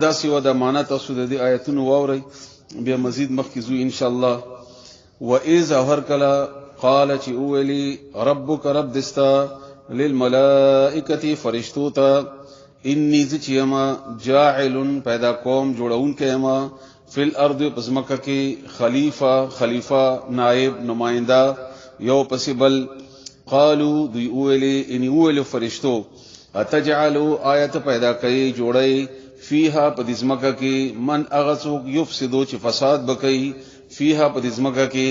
دا سیوا د معنا تاسو د دې آیتونو واورئ بیا مزید مخکې زو ان شاء الله. واذا هر کلا قال چې اولی ربک رب دستا للملائکه فرشتو ته انی ذچما جاعل پیدا کوم جوړون کما فی الارض پسمکه کې خلیفہ نائب نمائندہ یو پسبل قالو دی اولی ان اولی فرشتو اتجعلوا آیت پیدا کوي جوړي فیها پدزمکه کې من اغسو یفسدو چې فساد بکئی فیها پدزمکه کې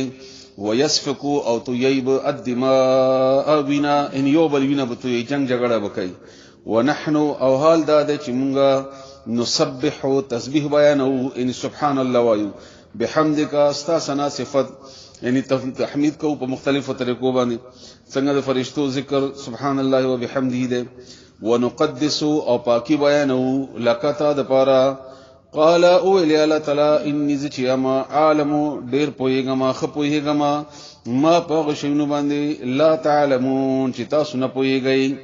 ويسفكو او طيب الدماء بنا ان یوبل وینا بتوی جنگ جګړه بکئی ونحن او حال دا چې مونږه نسبح تسبیح بیانو ان سبحان الله وایو بحمدک استثنا صفت یعنی تحمید کو په مختلفو طریقو باندې څنګه د فرشتو ذکر سبحان الله وبحمده ده ونقدس او پاکی بیانو لکتا د پارا قال او الی الله تعالی انی ذچما عالم ډیر پویګما خپویګما ما په شینو باندې لا تعلمون چې تاسو نه پویګی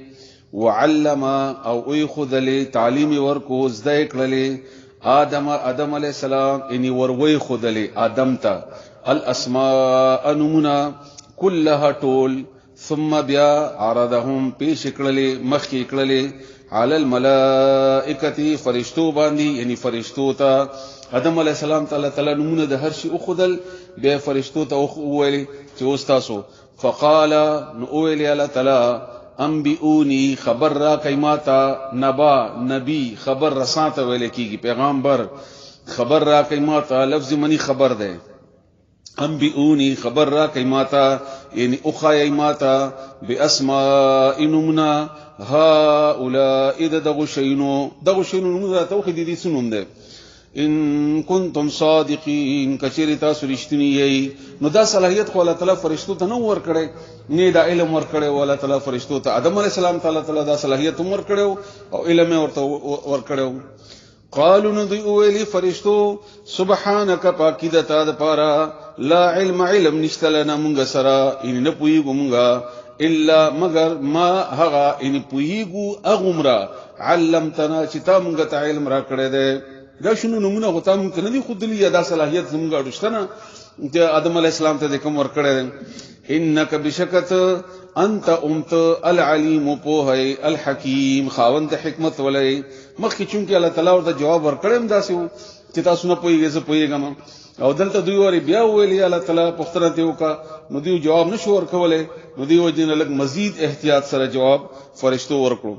وعلم او ای خذل تعلیم ورکو زده کړلې آدم علی السلام انی وروي خذل آدم ته الاسماء نمنا كلها طول ثم بیا عرضهم پیش کړلې مخکې کړلې علی الملائکه فرشتو باندې یعنی فرشتو ته آدم علی السلام تعالی نمونه د هر شی او خدل بیا فرشتو ته ویل چې استاسو فقال نو ویل الله تعالی انبئونی خبر را کایماتا نبا نبی خبر رساته ویل کیږي پیغمبر خبر را کایماتا لفظ منی خبر ده انبئونی خبر را کایماتا یعنی اخای ماتا باسماء نمنا هؤلاء دغشینو نمنا توحید دي سنوم ده ان کنتم صادقین کچریتا سرشتنی یی نو دا صلاحیت خو الله تعالی فرشتو ته نو ور کړي نه دا علم ور کړي الله تعالی فرشتو ته آدم علی السلام تعالی دا صلاحیت ور کړي او علم ورته ور کړي قالوا ندي اولی فرشتو سبحانك پاکیدتا د پارا لا علم نشتلنا مونږ سرا ان نه پویګو مونږه الا مگر ما هغه ان پویګو اغمرا علمتنا چې تا مونږ ته علم را کړی دی دا شنو نمونه غوتا مونږ نه دي خود لري دا صلاحیت زمونږ اډشتنه چې آدم علی السلام ته کوم ور کړی دی انک بشکت انت امت العلیم پوهی الحکیم خاوند حکمت ولای مخکې چونکه الله تعالی ورته جواب ورکړم داسې چې تاسو نه پوهیږئ زه پوهیږم او دلته دوی وری بیا ویلی الله تعالی پختره ته وکا نو دوی جواب نشو ورکولای نو دوی وجنه لګ مزید احتیاط سره جواب فرشتو ورکړو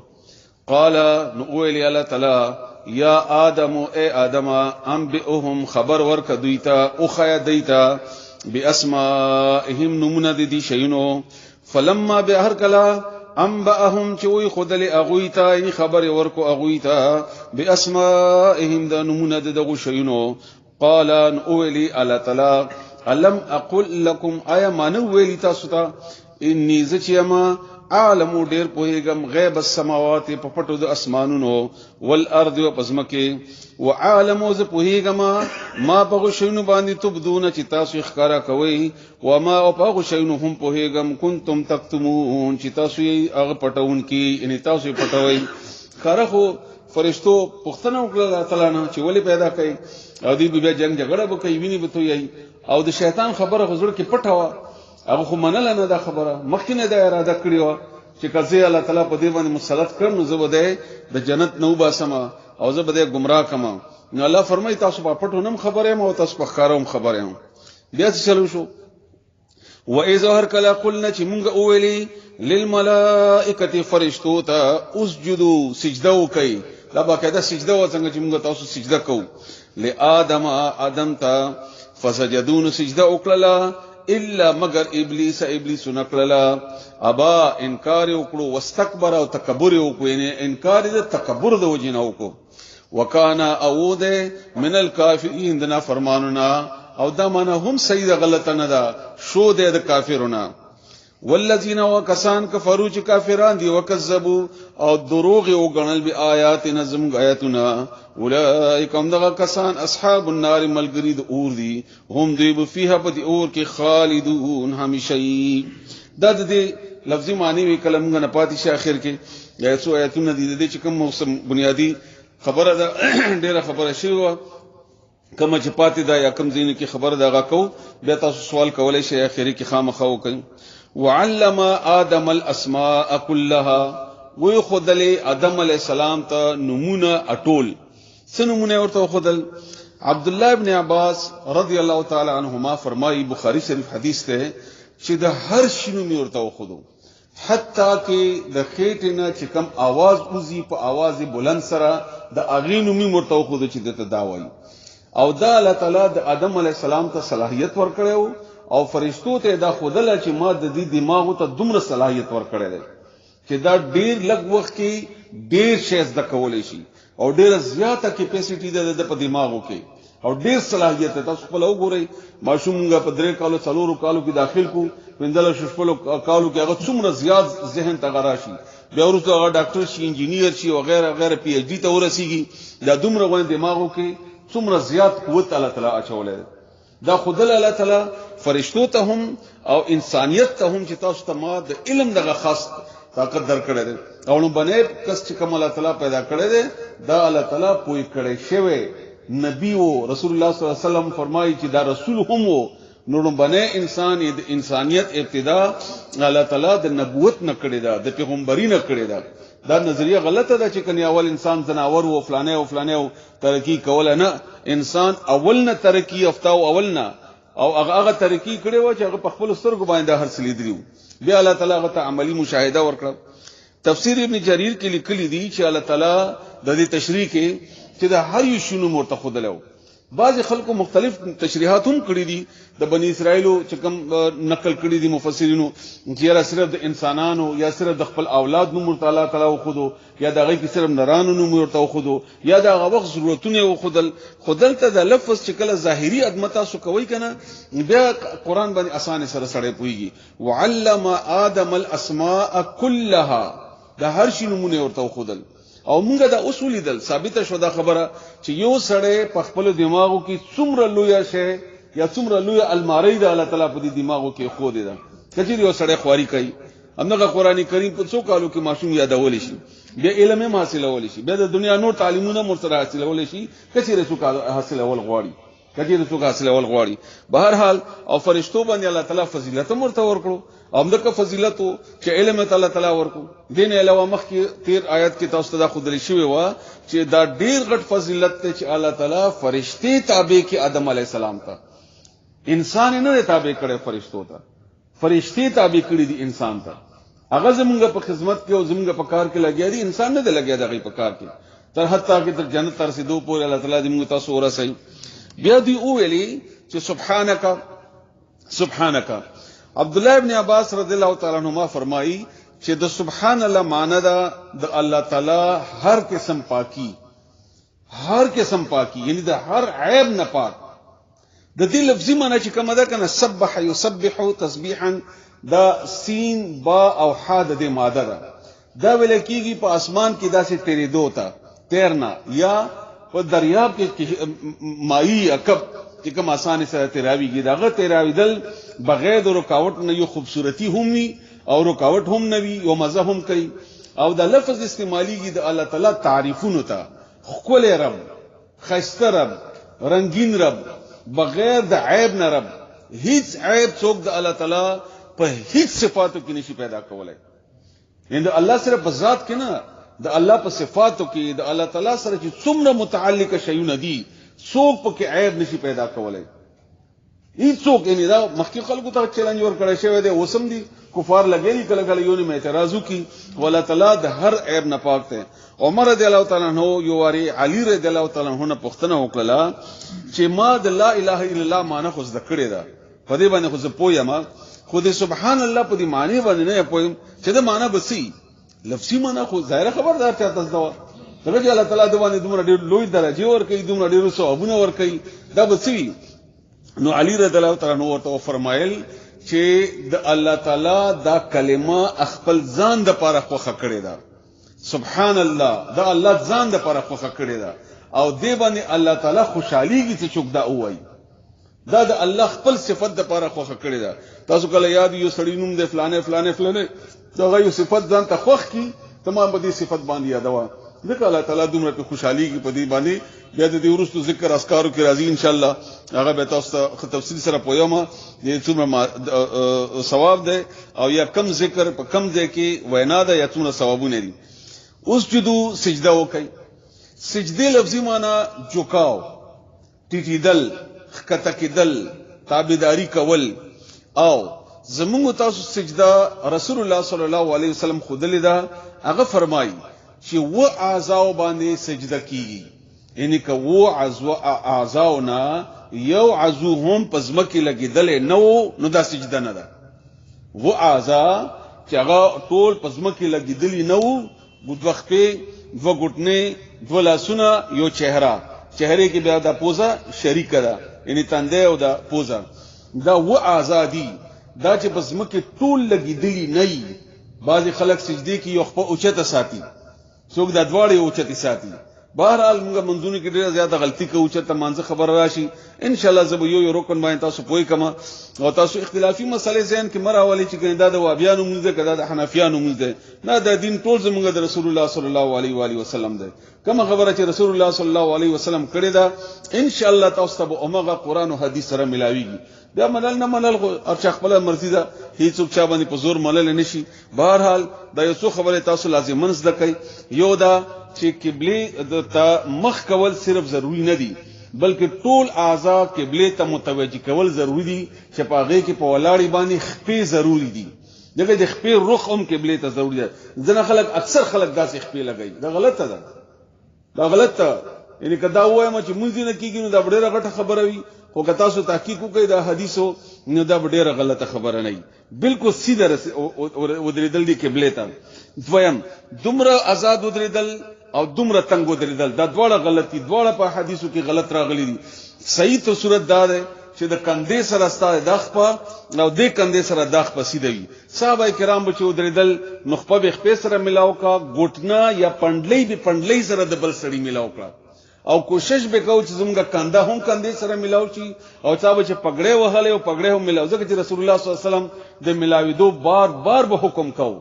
قال نو ویلی الله تعالی یا آدم اے آدم انبئهم خبر ورک دویتا او خیا دیتا باسمائهم نمونه دي شینو فلما بهر کلا انبأهم چوي خدل اغويتا ای خبر ورکو اغويتا باسمائهم د نمونه دغه شینو قال ان اولی الله تعالی علم اقول لكم ایا مانو ویلی تاسو ته انی ذچما عالم ډیر پوهیګم غیب السماوات په پټو د اسمانونو والارض او پزمکه وعالم ز پوهیګم ما په شینو باندې تبدون چې تاسو ښکارا کوي و ما په شینو هم پوهیګم کنتم تکتمون چې تاسو یې هغه پټون کی ان تاسو یې پټوي خرخو فرشتو پختنه وکړه الله تعالی نه چې ولی پیدا کړي او دی بیا جنگ جګړه به کوي ویني به توي او د شیطان خبره غزر کې پټوا هغه خو منل نه دا خبره مخکې نه دا اراده کړی و چې کزه الله تعالی په دې باندې مسلط کړ نو زبده د جنت نو باسما او زبده گمراه کما نو الله فرمایي تاسو په پټو نم خبره مو تاسو په خاروم خبره بیا څه چلو شو و اذا هر کلا قلنا چې مونږ اولی للملائکه فرشتو ته اسجدوا سجده وکي لا باقاعده سجده و څنګه چې مونږ تاسو سجده کوو لآدم آدم ته فسجدون سجده وکړه الا مگر ابلیس نکړه ابا انکار وکړو واستكبر او تکبر وکړو یعنی انکار د تکبر د وجنه وکړو وکانا اعوذ من الکافرین دنا فرماننا او دا معنا هم صحیح غلط نه ده شو د کافرونو والذین وکسان کفروا چې کافران دي وکذبوا او دروغ او غنل به آیات نظم آیاتنا اولئک هم دغه کسان اصحاب النار ملګری د اور دي هم دوی فيها په دې اور کې خالدون همیشه د دې لفظي معنی وی کلمغه نه پاتې شي اخر کې یا څو آیاتونه دي چې کوم موسم بنیادی خبره ده ډیره خبره شوی کما چې پاتې دا یا کم زین کې خبر دا غاکو بیا تاسو سوال کولای شئ اخري کې خامخا وکړئ. وعلم آدم الاسماء كلها وی خدل آدم علیہ السلام ته نمونه اټول څه نمونه ورته خدل. عبد الله ابن عباس رضی الله تعالی عنهما فرمایي بخاری شریف حدیث ته چې د هر شنو می ورته خدو حتی کې د خېټې نه چې کم आवाज اوزي په आवाज بلند سره د اغینو می ورته خدو چې دته دا وایي. او دا الله تعالی د آدم علی السلام ته صلاحیت ورکړو او فرشتو ته دا خودله چې ما د دې دماغ ته دومره صلاحیت ورکړل چې دا ډیر لږ وخت کې ډیر شی زده کولای شي او ډیر زیاته کیپیسټی د په دماغو کې او ډیر صلاحیت تاسو په لو ګورئ ماشومګه په 3 کالو 4 کالو کې داخل کو پندل شپلو کالو کې هغه څومره زیات ذهن ته غراشي بیا ورته هغه ډاکټر شي انجینیر شي او غیره پی ایچ ډی ته ورسیږي دا دومره غوښنه دماغو کې څومره زیات قوت الله تعالی اچولې دا خدای الله تعالی فرشتو ته هم او انسانيت ته هم چې تاسو ته ما د علم دغه خاص طاقت درکړه ده او نو باندې کس چې کوم الله تعالی پیدا کړی ده دا الله تعالی پوي کړی شوی نبی او رسول الله صلی الله علیه وسلم فرمایي چې دا رسول هم وو نو باندې انسان د انسانيت ابتدا الله تعالی د نبوت نه کړی ده د پیغمبري نه کړی ده. دا نظریه غلطه ده چې کني اول انسان زناور او فلانه ترقی کول نه انسان اول نه ترقی یافتاو اول نه او هغه ترقی کړي و چې هغه په خپل سترګو باندې هر څه لیدلو بیا الله تعالی هغه ته عملی مشاهده ورکړه. تفسیر ابن جریر کې لیکلي دي چې الله تعالی د دې تشریح کې چې د هر یو شنو مرتخدلو بعض خلکو مختلف تشریحات هم کړی دي د بنی اسرائیلو چې کوم نقل کړی دي مفسرینو چې را صرف د انسانانو یا صرف د خپل اولاد نو مرتعالی تعالی خودو یا دغه کې صرف نرانو نو مرتعالی خودو یا دغه وخت ضرورتونه خودل ته د لفظ چې کله ظاهری ادمتا سو کوي کنه بیا قران باندې اسانه سره سره پويږي. وعلم آدم الاسماء كلها د هر شي نمونه ورته خودل او مونږه دا اصول دل ثابت شو دا خبره چې یو سړی په خپل دماغو کې څومره لوی شي یا څومره لوی الماری د الله تعالی په دې دماغو کې خو دي دا کچې یو سړی خواري کوي همغه قرآنی کریم په څو کالو کې معصوم یادول شي بیا علم هم حاصلول شي بیا د دنیا نور تعلیمونه مرسره حاصلول شي کچې رسو حاصلول غواړي به هر حال او فرشتو باندې الله تعالی فضیلت مرته ورکړو امدغه فضیلت چې علم الله تعالی ورکو دین علاوه مخ کې 13 آیات کې تاسو ته خودلی شوی و چې دا ډیر غټ فضیلت ته چې الله تعالی فرشتي تابع کې آدم علی السلام ته انسان نه تابع کړي فرشتو ته فرشتي تابع کړي دي انسان ته هغه زمونږ په خدمت کې او زمونږ په کار کې لګیا دي انسان نه دی لګیا دغه په کار کې تر حتی کې تر جنت تر رسیدو پورې الله تعالی دې موږ تاسو ورسوي. بیا دی او ویلي چې سبحانك عبد الله ابن عباس رضی الله تعالی عنهما فرمایي چې د سبحان الله معنی دا د الله تعالی هر قسم پاکي یعنی د هر عیب نه پاک. د دې لفظي معنی چې کومه ده کنه سبح يسبح تسبيحا دا سین با او ح د دې ماده ده دا ویل کیږي په اسمان کې داسې تیرې دوتا تیرنا یا په دریاب کې مائی عقب چې کوم اسانه سره تیراویږي داغه تیراویدل بغیر د رکاوټ نه یو خوبصورتي هم وي او رکاوټ هم نه وي او مزه هم کوي او د لفظ استعماليږي د الله تعالی تعریفونو ته خپل رب خسته رب رنگین رب بغیر د عیب نه رب هیڅ عیب څوک د الله تعالی په هیڅ صفاتو کې نشي پیدا کولای. یعنی الله سره په ذات کې نه د الله په صفاتو کې د الله تعالی سره چې څومره متعلق شیونه دي څوک په کې عیب نشي پیدا کولای. هیڅوک یعنی دا مخکې خلکو ته چیلنج ورکړی شوی دی اوسم دي کفار لګېږي کله یو نه اعتراض وکي والله تعالی د هر عیب نه پاک دی. عمر رضی الله تعالی عنہ یو واری علی رضی الله تعالی عنہ پوښتنه وکړه چې ما د لا اله الا الله معنی خو زده کړی دا په دې باندې خو زه پویم خو د سبحان الله په دې معنی باندې نه پویم چې دا معنی بسی لفظي معنی خو ظاهر خبردار چاته زده دغه الله تعالی د باندې دومره ډېر لوی درجه ور کوي دومره ډېر ثوابونه ور کوي دا بسی. نو علی رضی الله تعالی عنہ ورته فرمایل چې د الله تعالی دا کلمه خپل ځان د پاره خوخه کړی دا سبحان الله دا الله ځان د پاره خوخه کړی دا او دې باندې الله تعالی خوشحاليږي چې څوک دا وایي دا د الله خپل صفت د پاره خوخه کړی دا. تاسو کله یاد یو سړی نوم د فلانه دا غو صفت ځان ته خوخ کی تمام به دې صفت باندې یادوا ځکه الله تعالی دومره په خوشحالي کې پدې باندې بیا د دې ورستو ذکر اسکارو کې راځي ان شاء الله هغه به تاسو ته تفصیل سره پویما دې څومره ثواب ده او یا کم ذکر په کم ځای کې وینا ده یا څومره ثوابونه دي. اوس جدو سجده وکي. سجده لفظي معنی جوکاو، ټیټیدل، خکته کېدل، تابعداري کول. او زمونږ تاسو سجده رسول الله صلی الله علیه وسلم خودلی دا هغه فرمایي چې و اعضاء باندې سجده کیږي. یعنی که و اعضاء نه یو عضو هم پزمکه لګیدل نو دا سجده نه ده. و اعضاء چې هغه ټول پزمکه لګیدلی نو بدوخته دو ګټنه دو لاسونه یو چهره کې بیا د پوزا شریک ده، یعنی تنده او د پوزا دا و اعضاء دا چې پزمکه ټول لګیدلی نه. بعضی خلک سجدي کې یو خپل اوچته ساتي، څوک د دواړې اوچتي ساتي. بهرحال موږ منځونه کې ډیره زیاته غلطي کوو چې ته مانځه خبر راشي. ان شاء الله زه به یو رکن باندې تاسو پوي کما او تاسو اختلافي مسلې ذهن کې مراولي چې دا د وابیانو مونږ ده کدا د حنفیانو مونږ ده نه، د دین ټول زمونږ د رسول الله صلی الله علیه و آله وسلم ده. کوم خبره چې رسول الله صلی الله علیه وسلم کړی ده ان شاء الله تاسو ته اومغه قران او حدیث سره ملاويږي. بیا منل نه منل او چې خپل مرضی ده هیڅوک چا باندې په زور منل نشي. بهرحال دا یو څو خبره تاسو لازم منځ دکې. یو دا چې قبله ته مخ کول صرف ضروری نه دي بلکې ټول اعضاء قبله ته متوجه کول ضروری دي. چې په هغه کې په ولاړی باندې خپې ضروری دي. دغه د خپې رخ هم قبله ته ضروری ده. ځنه خلک اکثر خلک داسې خپې لګي، دا غلطه ده. دا غلطه یعنی کدا وایم چې مونږ نه کیږي نو دا ډېره غټه خبره وي، خو که تاسو تحقیق وکړئ دا حدیثو نو دا ډېره غلطه خبره نه وي. بالکل سیده ودرېدل دي قبله ته. دویم دومره آزاد ودرېدل او دومره تنگ ودرېدل دا دواړه غلطي، دواړه په حدیثو کې غلط راغلي دي. صحیح تو صورت دا ده چې د کندې سره ستاره داخ په نو د کندې سره داخ په سیده وي. صحابه کرام به چې ودرېدل نو خپل خپې سره ملاو کا، ګټنا یا پندلې سره د بل سړي ملاو کا او کوشش به کو چې زموږه کنده هم کندې سره ملاو شي او چا به چې پګړې وهاله او پګړې هم ملاو. ځکه چې رسول الله صلی الله علیه وسلم د ملاویدو بار به حکم کو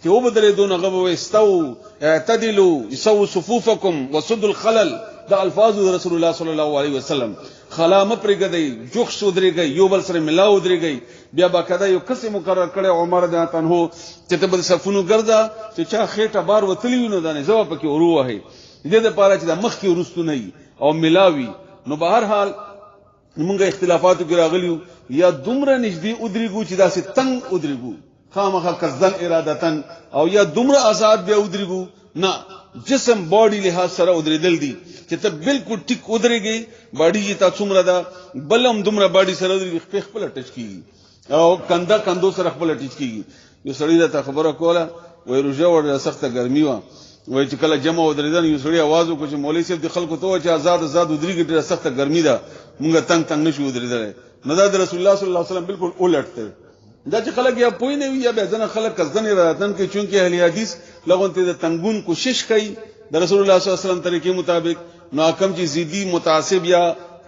چې وبدرې دون غو استو اعتدلوا يسوا صفوفكم وسدوا الخلل. دا الفاظ رسول الله صلی الله علیه وسلم. خلامه پرګدی جوخ سودريږي یو بل سره ملاو دريږي. بیا باکدا یو قسم مقرر کړي عمر د تنهو چې ته بل صفونو ګرځا چې چا خېټه بار وتلی نو دا نه جواب پکې وروه هي دې د پاره چې د مخ کې ورستو نه او ملاوي. نو بهر حال موږ اختلافاتو کې راغلیو یا دومره نږدې ودرېګو چې داسې تنگ ودرېګو خامخا قصدن ارادتن او یا دومره آزاد بیا ودرېګو نه، جسم باډي لحاظ سره ودرېدل دي چې ته بالکل ټیک ودرېږي. باډي ته څومره ده بلم دومره باډي سره ودرېږي خپل ټچ کیږي او کندو سره خپل ټچ کیږي. یو سړی ته خبره کوله وای روزه ور سخته ګرمي و وای چې کله جمع ودرېدل یو سړی आवाज وکړ چې مولوی صاحب د خلکو ته چې آزاد ودرېږي ډېره سخته ګرمي ده مونږ تنگ نشو ودرېدل. نو دا د رسول الله صلی الله علیه وسلم بالکل الټ دا چې خلک یا پوی نه وي یا به ځنه خلک قصدن راتن کې چونکه اهل حدیث لغونته د تنگون کوشش کوي د رسول الله صلی الله علیه وسلم طریقې مطابق. نو کم چې زیدی متعصب یا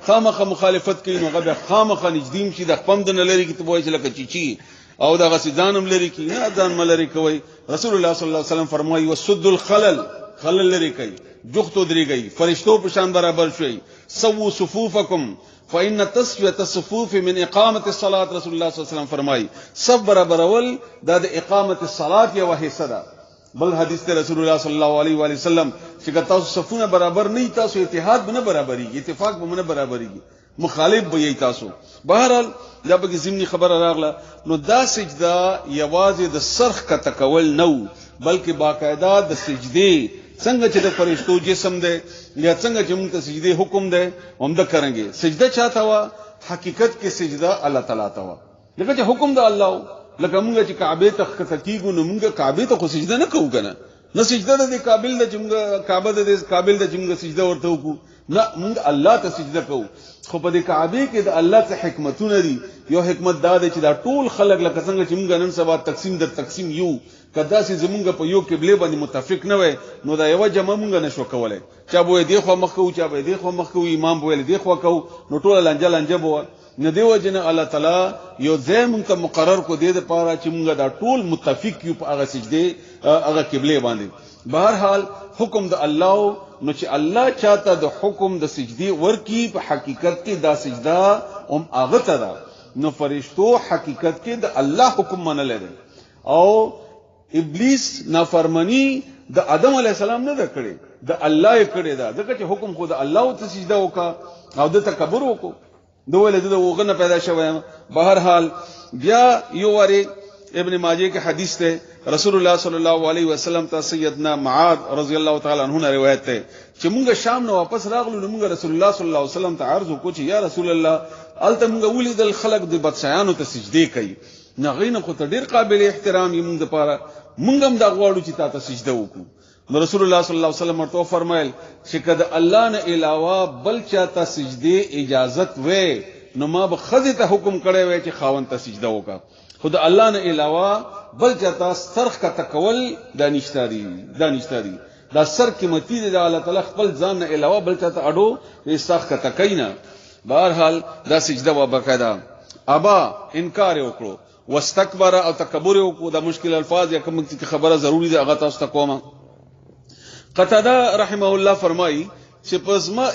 خامخه مخالفت کوي نو هغه خامخه نجدیم شي د خپم د نلری کې ته وایي چې لکه چیچی او دا غسیدانم لري کې نه ځان ملري کوي. رسول الله صلی الله علیه وسلم فرمایي وسد الخلل، خلل لري کوي، جوختو دريږي، فرشتو په شان برابر شوي. سو صفوفکم فإن تسوية الصفوف من إقامة الصلاة. رسول الله صلی الله علیه وسلم فرمایي صف برابرول دا د اقامت الصلاة یو حصہ ده. بل حدیث ته رسول الله صلی الله علیه و آله وسلم چې تاسو صفونه برابر نه تاسو اتحاد به نه برابرېږي، اتفاق به نه برابرېږي، مخالف به یې تاسو. بهرحال دا به زمینی خبره راغله. نو دا سجده یوازې د سرخ کا تکول نو بلکې باقاعده د سجدي څنګه چې د فرشتو جسم ده یا څنګه چې موږ ته سجدي حکم ده هم ده کړنګي. سجده چاته وا؟ حقیقت کې سجده الله تعالی ته وا. لکه چې حکم ده الله لکه موږ چې کعبه ته کېږو نو موږ کعبه ته خو سجده نه کوو کنه، نه سجده د قابل د چې موږ کعبه د قابل د چې موږ سجده ورته وکړو. نه موږ الله ته سجده کوو خو په دې کعبه کې د الله څخه حکمتونه دي یو حکمت دا دی چې دا ټول خلک لکه څنګه چې موږ نن سبا تقسیم در تقسیم یو کدا سي زمونږ په یو قبله باندې متفق نه وای نو دا یو جمع مونږ نشو کولای چا به دی خو مخ کو چا به دی خو مخ کو امام به دی خو کو نو ټول لنجه بو نه دیو جن الله تعالی یو زمونږ ته مقرر کو دی د پاره چې مونږ دا ټول متفق یو په هغه سجده هغه قبله باندې بهر حال حکم د الله نو چې الله چاته د حکم د سجدي ورکی په حقیقت کې دا سجده هم هغه ته ده نو فرشتو حقیقت کې د الله حکم منل دي او ابلیس نافرمانی د آدم علی السلام نه کړي د الله یې کړي دا ځکه چې حکم خو د الله ته سجده وکا او د تکبر وکړو دوه له د وغنه پیدا شوی بهر حال بیا یو وری ابن ماجه کې حدیث ته رسول الله صلی الله علیه وسلم ته سیدنا معاذ رضی الله تعالی عنہ روایت ته چې مونږ شام نه واپس راغلو نو مونږ رسول الله صلی الله علیه وسلم ته عرض وکړو چې یا رسول الله الته مونږ ولیدل خلق د بدشایانو ته سجده کوي نغینه خو ته ډیر قابل احترام یې مونږ لپاره مونږ هم دا غواړو چې تاسو سجده وکړو نو رسول الله صلی الله علیه وسلم ورته فرمایل چې کله الله نه علاوه بل چاته سجده اجازت وې نو ما به خزه ته حکم کړی وې چې خاوند ته سجده وکړه خود الله نه علاوه بل چاته سرخ کا تکول دانشتاري دا سر قیمتي دی د الله تعالی خپل ځان نه علاوه بل چاته اډو سرخ کا تکینا بهر حال دا سجده و بقاعده ابا انکار وکړو واستكبر او تکبر وکړو دا مشکل الفاظ یا کوم چې خبره ضروری ده هغه تاسو ته کوم قتاده رحمه الله فرمایي چې پزما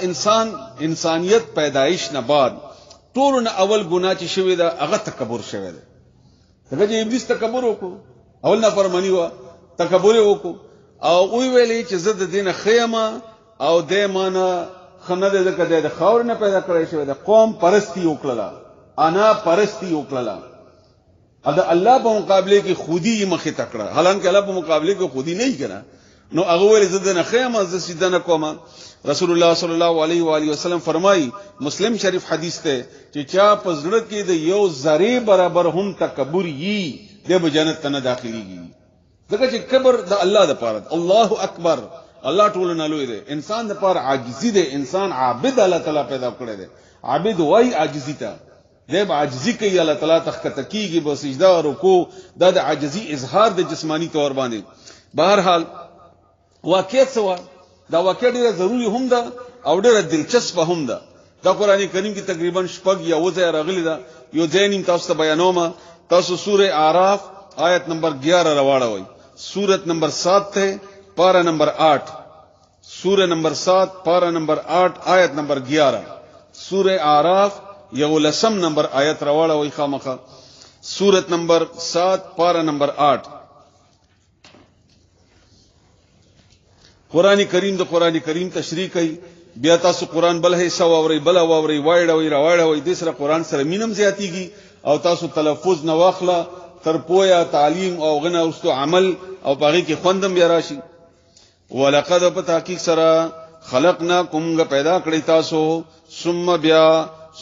انسانیت پیدایش نه بعد ټول نه اول ګناه چې شوی دا هغه تکبر شوی دی دغه چې ابلیس تکبر وکړو اول نه فرمانی و تکبر وکړو او وی ویلي چې زه د دینه خیمه او د معنا خنه د د خاور نه پیدا کړی شوی د قوم پرستی وکړه انا پرستی وکړه ادا الله په مقابله کې خودي مخه تکړه حالانکه الله په مقابله کې خودي نه کړه نو هغه ویل زه د خیمه ز سیدنه کوم رسول الله صلی الله علیه و آله وسلم فرمایي مسلم شریف حدیث ته چې چا په زړه کې د یو ذره برابر هم تکبر یي د جنت ته نه داخليږي ځکه چې کبر د الله د پاره الله اکبر الله ټول نه لوی دی انسان د پاره عاجزي دی انسان عابد الله تعالی پیدا کړی دی عابد وای عاجزي ته د عاجزي کوي الله تعالی تخکته کیږي په سجده او رکوع د عاجزي اظهار د جسمانی تور باندې بهر حال واقعیت سوا دا واقع ډیره ضروری هم ده او ډیره دلچسپ هم ده دا قران کریم کې تقریبا شپږ یا وځه راغلي ده یو ځینیم تاسو ته بیانوم تاسو سوره اعراف آیت نمبر 11 راوړوي سورت نمبر 7 ته پارا نمبر 8 سورہ نمبر 7 پارا نمبر 8 آیت نمبر 11 سورہ اعراف یو لسم نمبر آیت راوړوي خامخه سورت نمبر 7 پارا نمبر 8 قران کریم د قران کریم تشریح کوي بیا تاسو قران بل حصہ واوري بل واوري وایډوي راوړوي د سره قران سره مینم زیاتیږي او تاسو تلفظ نه واخله تر پویا تعلیم او غنه اوستو عمل او باغی کې خوندم بیا راشي ولقد بتحقیق سره خلقناکم پیدا کړی تاسو ثم بیا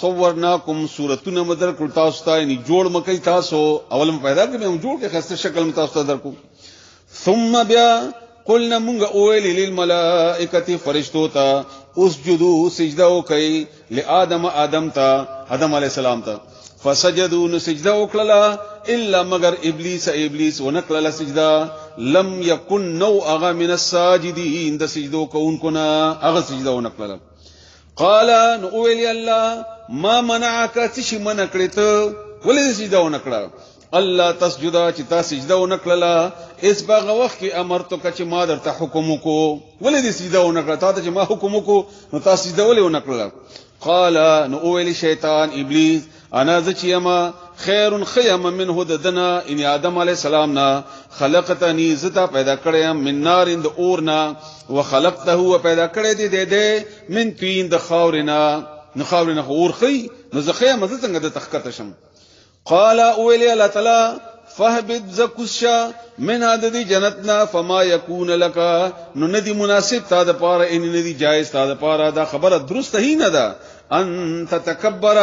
صورناکم صورتونه مدر کړ تاسو ته یعنی جوړ مکې تاسو اولم پیدا کړم هم جوړ کې خسته شکل تاسو ته درکو ثم بیا قلنا منغ اویل للملائکه فرشتو ته اسجدوا سجده وکي لآدم آدم ته آدم علی السلام ته فسجدوا سجده وکړه الا مگر ابلیس ونکړه سجده لم يكن نو اغا من الساجدين د سجدو کوونکو نه اغا سجده ونکړه قال نو اویل الله ما منعك تشي من کړته ولې سجده ونکړه الله تسجدا چې تاسو سجده ونکړه اس باغ وخت کې امرته چې ما درته حکم وکړو ولې دې سجده ونکړه ته چې ما حکم وکړو نو تاسو سجده ولې ونکړه قال نو اویل شیطان ابلیس انا ذچیما خیر خیم منه ددنا ان آدم علی السلام نا خلقتنی زتا پیدا کړم من نار د اورنا وخلقته پیدا کړی دی من طین د خاورنا نو خاورنا اور خی نو زخه مزه څنګه د تخکته شم قال اولی الله تعالی فهبت زکشا من عدد جنتنا فما يكون لك نو ندی مناسب تا د پاره ان ندی جایز تا د پاره دا خبره درست هی نه ده ان تتکبر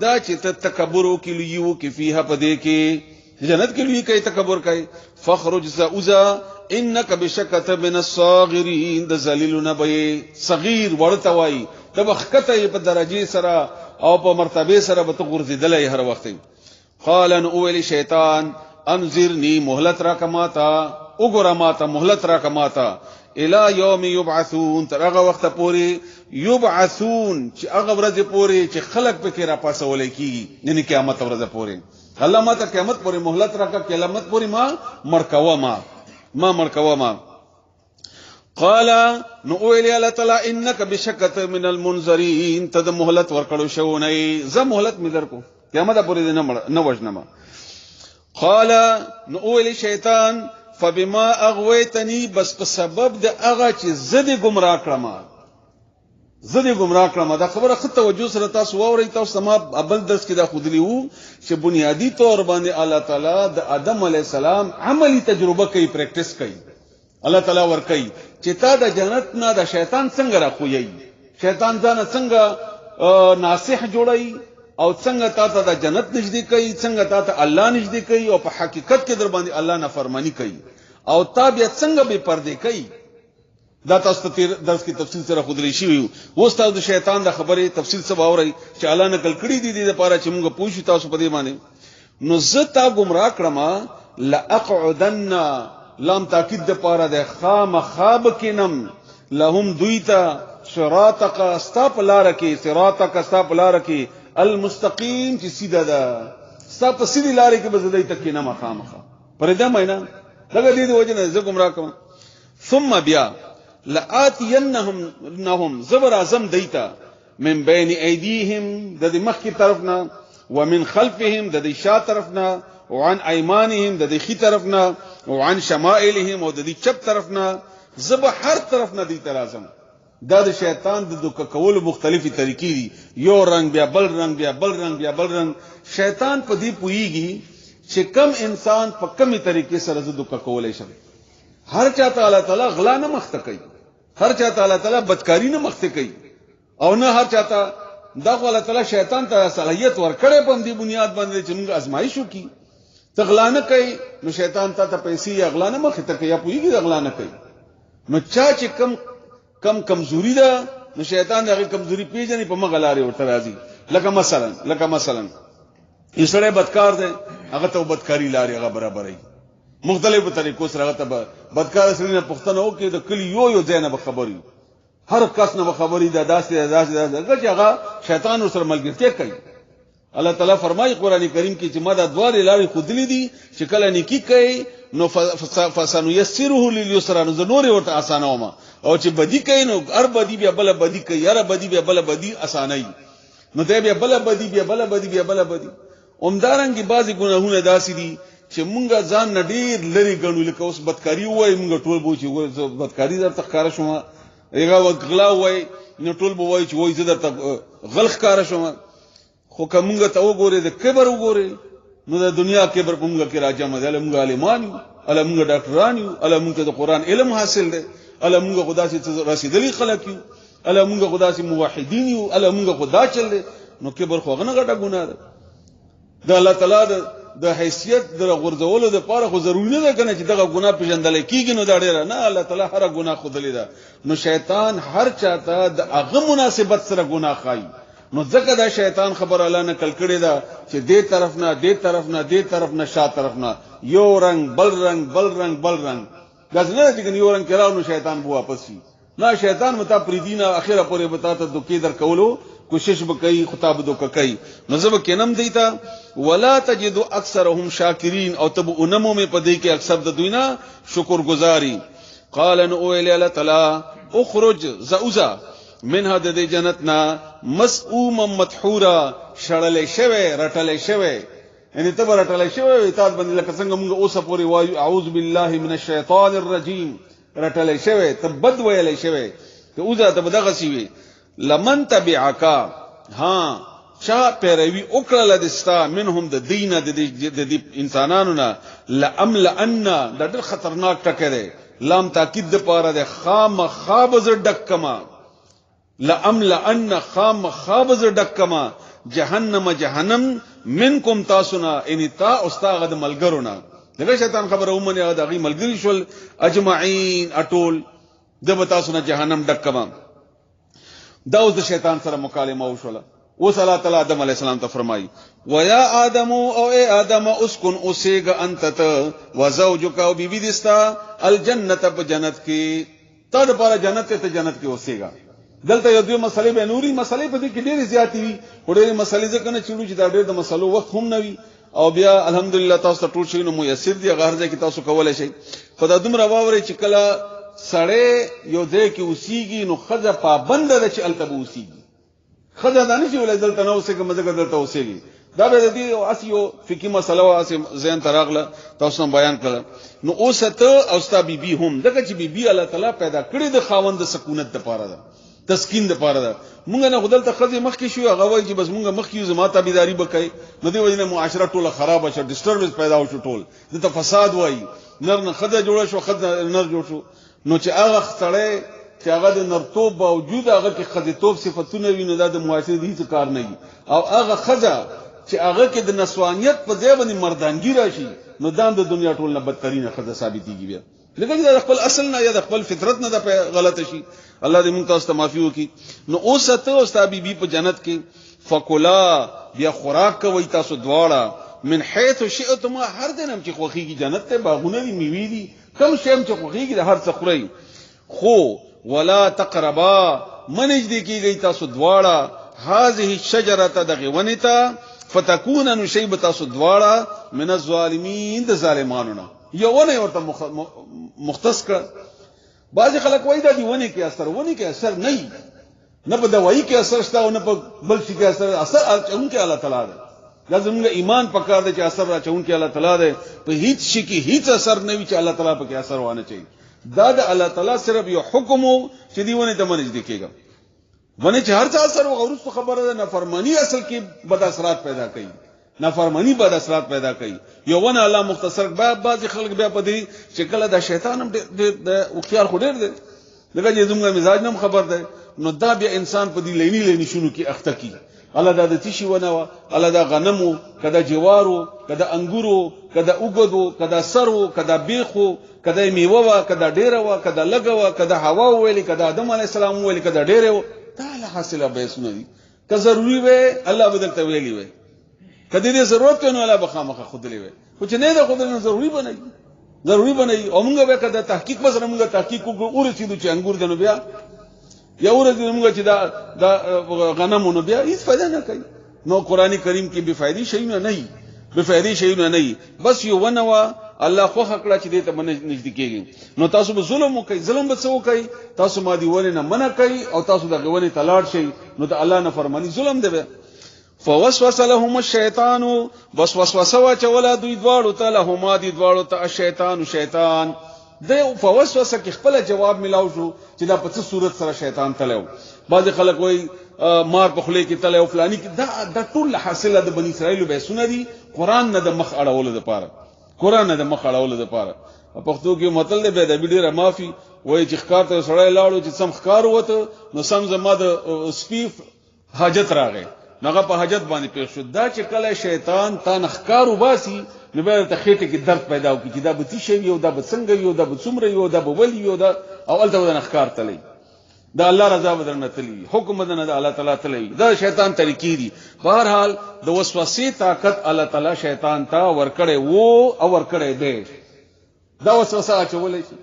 دا چې تکبر کلیو کی فیها پدې کې جنت کې لوی کوي تکبر کوي فخرج زوزا انک بشکت من الصاغرین د ذلیلون به صغیر ورته وای د وخته په درجه سره او په مرتبه سره به غورځیدلې هر وخت. قال ان اول شیطان انذرنی مهلت را کماتا وګره ماته مهلت را کماتا الى یوم یبعثون تر هغه وخت پورې یبعثون چې هغه ورځ پورې چې خلق پکې را پاسول کیږي یعنی قیامت ورځ پورې. الله ماته قیامت پورې مهلت راکا قیامت پورې ما مرکوا ما قال نو ویلی الله تعالی انک بشکت من المنذرین تد مهلت ورکړو شو نه ز مهلت می درکو قیامت پورې نه وژنما. قال نو ویلی شیطان فبما اغويتني بس په سبب د هغه چې زدي گمراه کړم دا خبره خط توجه سره تاسو واورئ. تاسو ما ابل درس کې دا خودلی وو چې بنیادی طور باندې الله تعالی د آدم علی السلام عملی تجربه کوي پریکټیس کوي. الله تعالی ور کوي چې تا د جنت نه د شیطان څنګه راخوي شیطان ځان څنګه ناصح جوړي او څنګه تا ته د جنت نږدې کوي څنګه تا ته الله نږدې کوي او په حقیقت کې در باندې الله نافرمانی کوي او تا بیا څنګه به پردې کوي. دا تاسو ته درس کې تفصیل سره خودلی شي وو تاسو د شیطان د خبرې تفصیل سره اورئ چې الله نقل کړی دي د لپاره چې موږ پوښتنه تاسو په دې باندې. نو زتا گمراه کړم لاقعدن لام تاکید د پاره د خامخاب کینم لهم دویتا صراطک استاپ لارکی المستقیم چې سیده ده استاپ سیدی لارې کې بزدای تکینه مخامخه پرې دا ماینا دغه دې وجنه ز گمراه کړم. ثم بیا لآتینهم زبر اعظم دیتا من بین ایدیهم د مخ کی طرفنا ومن خلفهم د شا طرفنا وعن ايمانهم د خي طرفنا وعن شمائلهم او د چپ طرفنا زب هر طرفنا دی ترازم. دا د شیطان د دوک کول مختلفي طریقې دي یو رنگ بیا بل رنگ شیطان په دې پويږي چې کم انسان په کمی طریقې سره د دوک کولای شي. هر چاته الله تعالی غلا نه مخته کوي هر چاته الله تعالی بدکاری نه مخته کوي او نه هر چاته دا الله تعالی شیطان ته صلاحیت ورکړي په دې بنیاد باندې چې موږ ازمایښ وکړي. تغلا نه کوي نو شیطان ته پیسې اغلا نه مخته کوي یا پويږي اغلا نه کوي. نو چا چې کم کمزوري ده نو شیطان هغه کمزوري پیژني په مغلاري ورته راځي. لکه مثلا یسره بدکار ده هغه ته بدکاری لاري هغه برابرای مختلفو طریقو سره هغه ته بدکار سره نه پښتنه او کې د کلی یو ځای به خبري هر کس نه خبري ده داسې هغه شیطان سره ملګرتیا کوي. الله تعالی فرمایي قران کریم کې چې ما دا دوه لاري خودلې دي چې کله نیکی کوي نو فسنيسره لليسر نو نور ورته اسانه وما او چې بدی کوي نو هر بدی بیا بل بدی کوي یاره بدی بیا بل بدی اسانه نو ته بیا بل بدی اومدارنګي بعضی ګناهونه داسې دي چې مونږه ځان نډیر لري ګڼو لکه اوس بدکاری وای مونږ ټول بو چې بدکاری درته ښکار شوم هغه وغلا وای نو ټول بو وای چې وای زه درته غلخ ښکار شوم. خو کومګه ته وګوره د کبر وګوره نو د دنیا کبر کومګه کې راځه مدله مونږ عالمان یو اله مونږ ډاکټران یو اله مونږ د قران علم حاصل دی اله مونږ خدا سي رسیدلی خلک یو اله مونږ خدا سي موحدین یو اله مونږ خدا چل دی. نو کبر خو غنه غټه ګناه ده. د الله تعالی د حیثیت د غرزولو د پاره خو ضروري نه ده کنه چې دغه ګناه پیژندل کیږي نو دا ډیره نه الله تعالی هر ګناه خودلې ده. نو شیطان هر چاته د هغه مناسبت سره ګناه خای نو ځکه دا شیطان خبر الله نه کل کړی ده چې دې طرف نه شا طرف نه یو رنگ بل رنگ غزنه چې یو رنگ کراو نو شیطان بو واپس شي. نه شیطان متا پریدینه اخره پورې بتا ته دوکې در کولو کوشش وکي خطاب دوک کوي. نو زب کینم دیتا ولا تجد اکثرهم شاکرین او تب انمو میں پدې کې اکثر د دوینا شکر گزاري. قال ان اویل الله تعالی اخرج زوزا منها د جنتنا مسؤوما مدحورا شړلې شوی رټلې شوی یعنی تب رټلې شوی اطاعت باندې لکه څنګه موږ اوسه پوری وایو اعوذ بالله من الشیطان الرجیم رټلې شوی تبد ویلې شوی ته اوزه ته بدغه سی لمن تبعکا ها چا پیروي وکړه دستا منهم د دینه د انسانانو نه لاملئن د ډېر خطرناک ټکه ده لام تاکید د پاره ده خامخابز ډکما لاملئن خامخابز ډکما جهنم منکم تاسنا ان تا استاغد ملګرونا دغه شیطان خبره ومنه دا غي ملګری شول اجمعين اټول د بتا سونه جهنم ډکما دا اوس د شیطان سره مکالمه وشوله اوس الله تعالی آدم علیہ السلام ته فرمایي ويا آدم او اے آدم اسكن اوسېګ انت وزوجك او بیبي دستا الجنه په جنت کې تا د پاره جنت ته جنت کې اوسېګا دلته یو دوه مسلې به نوري مسلې په دې کې ډېرې زیاتې وي وړې مسلې ځکه نه چېړو چې دا ډېر د مسلو وخت هم نه وي او بیا الحمدلله تاسو ته ټول شي نو میسر دي غرضه کې تاسو کولای شئ خدای دومره واوري چې کله سړی یو ځای کې اوسېږي نو خزه پابند ده چې الته اوسېږي خزه دا نه چې ولې دلته نه اوسېږي مزه دلته اوسېږي دا به د دې اسیو فقہی مسله واسه ذهن تراغله تاسو بیان کړل نو اوسته او ستا بیبي هم دغه چې بیبي الله تعالی پیدا کړی د خاوند سکونت لپاره ده تسکین لپاره ده مونږ نه خدل ته خزه مخ کې شو هغه وایي چې بس مونږ مخ کې زما تابعداري وکړي نو دی وجنه معاشره ټوله خراب شو ډیسټربنس پیدا وشو ټول د فساد وایي نر نه خزه جوړ شو خزه نر جوړ شو نو چې هغه سړی چې هغه د نرتوب باوجود هغه کې خزیتوب صفاتونه ویني دا د معاشره هیڅ کار نه وي او هغه خزه چې هغه کې د نسوانیت په ځای باندې مردانګي راشي نو دا د دنیا ټول نه بدترینه خزه ثابتېږي بیا لکه د خپل اصل نه یا د خپل فطرت نه د غلطه شي الله دې موږ تاسو ته معافي وکړي نو اوس ته او ستا بیبي په جنت کې فکلا بیا خوراک کوي تاسو دواړه من حيث شئتم هر دینم چې خوخيږي جنت ته باغونه دي میوي دي کم شیم چې خوخيږي د هر څه خوري خو ولا تقربا منج دي کیږي تاسو دواړه هذه الشجره دغه ونتا فتكون نشيب تاسو دواړه من الظالمين د ظالمانو نه یو ونه ورته مختص کړ بعض خلک وایي دا دیونه کې اثر ونه کې اثر نه په دوايي کې اثر شته او نه په بل شي کې اثر اچون کې الله تعالی ده دا زموږ ایمان پکار دی چې اثر راچون کې الله تعالی ده په هیڅ شي کې هیڅ اثر نه وي چې الله تعالی په کې اثر وانه چي دا د الله تعالی صرف یو حکم چې دیونه ته منځ دی کېږي ونه چې هر څه اثر او غرض خبره ده نافرمانی اصل کې بد اثرات پیدا کوي نافرمانی بد اثرات پیدا کوي یو ونه الله مختصر بعض خلک بیا پدې چې کله د شیطان هم د وختیار خو ډېر دی دغه چې زموږ مزاج نه خبر ده نو دا بیا انسان په دې لینی شنو کې اخته کی الله دا د تشي ونه الله دا غنمو کدا جوارو کدا انګورو کدا وګدو کدا سرو کدا بیخو کدا میوه کدا ډیره وا کدا لګوا کدا هوا ویلي کدا آدم علی السلام ویلي کدا ډیره دا له حاصله به سنوي که ضروری وي الله بدل ته ویلي وي کدی دې ضرورت نه ولا بخامخه خودلې وي خو چې نه ده خودلې ضروری بنئ او موږ به کدا تحقیق بس موږ تحقیق ورسېدو چې انګور دنو بیا یا ورته موږ چې دا غنمونو بیا هیڅ فائدہ نه کوي نو قرآنی کریم کې بے فائدې شي نه بس یو ونوا الله خو حقلا چې دې ته نږدې کېږي نو تاسو به ظلم وکړي ظلم به څه وکړي تاسو ما دی ونه نه منع کوي او تاسو دغه ونه تلاړ شي نو ته الله نه فرمانی ظلم دی فوسوس لهم الشیطان بس وسوسه واچولا دوی دواړو ته لهما دي دواړو ته شیطان د فوسوسه کې خپل جواب ملاو شو چې دا په څه صورت سره شیطان تلو بعض خلک وایي مار په خله کې تلو فلانی کې دا ټول حاصله د بنی اسرائیل به سونه دي قران نه د مخ اړول لپاره پښتو کې مطلب به د ډیره معافي وایي چې ښکار ته سړی لاړو چې سم ښکار وته نو سم زما د سپیف حاجت راغی نغه په حاجت باندې پیښ شو دا چې کله شیطان تا نخکار وباسي نو به ته خېټه کې درد پیدا وکړي چې دا به تي شي یو دا به څنګه یو دا به څومره یو دا به ولي یو دا اول ته نخکار تللی دا الله رضا بدرنه تللی حکم بدنه د الله تعالی تللی دا شیطان طریقې دي بهر حال د وسوسې طاقت الله تعالی شیطان ته ورکړې وو او ورکړې دی دا وسوسه چولې شي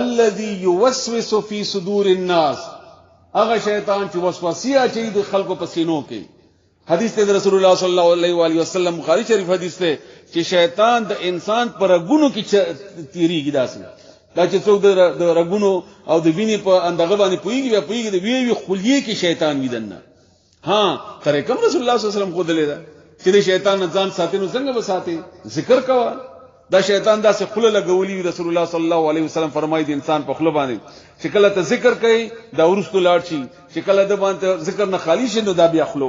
الذي يوسوس في صدور الناس هغه شیطان چې وسوسه اچي د خلکو په سینو کې حدیث ته رسول الله صلی الله علیه و آله وسلم بخاری شریف حدیث ته چې شیطان د انسان پر رګونو کې تیریږي داسې دا چې څوک د رګونو او د وینې په اندغه باندې پويږي د وی خلیه کې شیطان ویدنه ها تر کوم رسول الله صلی الله علیه وسلم خو دلې دا چې د شیطان نه ځان ساتي نو څنګه وساتي ذکر کوا دا شیطان دا څه خله لګولي رسول الله صلی الله علیه وسلم فرمایي د انسان په خله باندې چې کله ته ذکر کوي دا ورستو لاړ شي چې کله د باندې ذکر نه خالی شي نو دا بیا خله